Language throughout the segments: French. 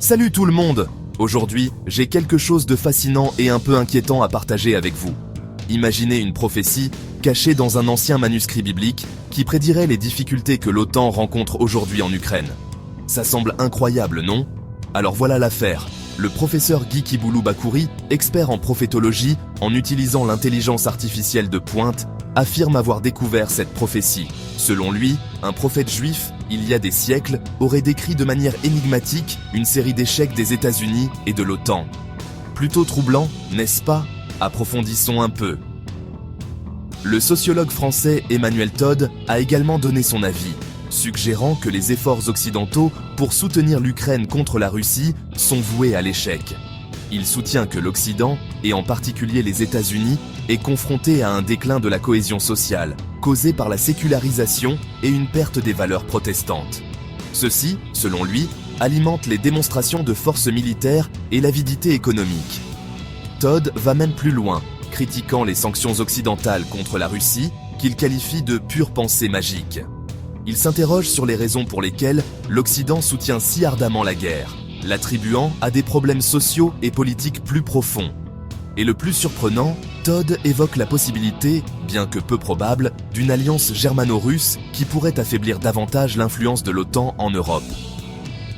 Salut tout le monde! Aujourd'hui, j'ai quelque chose de fascinant et un peu inquiétant à partager avec vous. Imaginez une prophétie cachée dans un ancien manuscrit biblique qui prédirait les difficultés que l'OTAN rencontre aujourd'hui en Ukraine. Ça semble incroyable, non? Alors voilà l'affaire. Le professeur Guy Kiboulou-Bakouri, expert en prophétologie en utilisant l'intelligence artificielle de pointe, affirme avoir découvert cette prophétie. Selon lui, un prophète juif, il y a des siècles, aurait décrit de manière énigmatique une série d'échecs des États-Unis et de l'OTAN. Plutôt troublant, n'est-ce pas? Approfondissons un peu. Le sociologue français Emmanuel Todd a également donné son avis, suggérant que les efforts occidentaux pour soutenir l'Ukraine contre la Russie sont voués à l'échec. Il soutient que l'Occident, et en particulier les États-Unis, est confronté à un déclin de la cohésion sociale, causé par la sécularisation et une perte des valeurs protestantes. Ceci, selon lui, alimente les démonstrations de force militaire et l'avidité économique. Todd va même plus loin, critiquant les sanctions occidentales contre la Russie, qu'il qualifie de pure pensée magique. Il s'interroge sur les raisons pour lesquelles l'Occident soutient si ardemment la guerre, l'attribuant à des problèmes sociaux et politiques plus profonds. Et le plus surprenant, Todd évoque la possibilité, bien que peu probable, d'une alliance germano-russe qui pourrait affaiblir davantage l'influence de l'OTAN en Europe.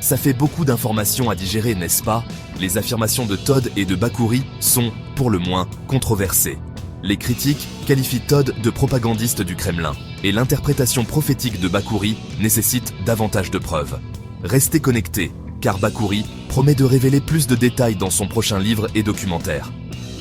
Ça fait beaucoup d'informations à digérer, n'est-ce pas? Les affirmations de Todd et de Bakouri sont, pour le moins, controversées. Les critiques qualifient Todd de propagandiste du Kremlin, et l'interprétation prophétique de Bakouri nécessite davantage de preuves. Restez connectés, car Bakouri promet de révéler plus de détails dans son prochain livre et documentaire.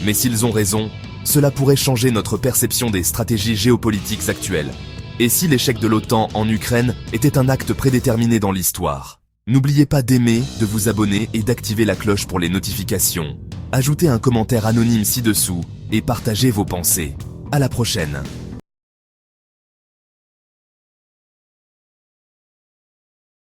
Mais s'ils ont raison, cela pourrait changer notre perception des stratégies géopolitiques actuelles. Et si l'échec de l'OTAN en Ukraine était un acte prédéterminé dans l'histoire? N'oubliez pas d'aimer, de vous abonner et d'activer la cloche pour les notifications. Ajoutez un commentaire anonyme ci-dessous et partagez vos pensées. À la prochaine.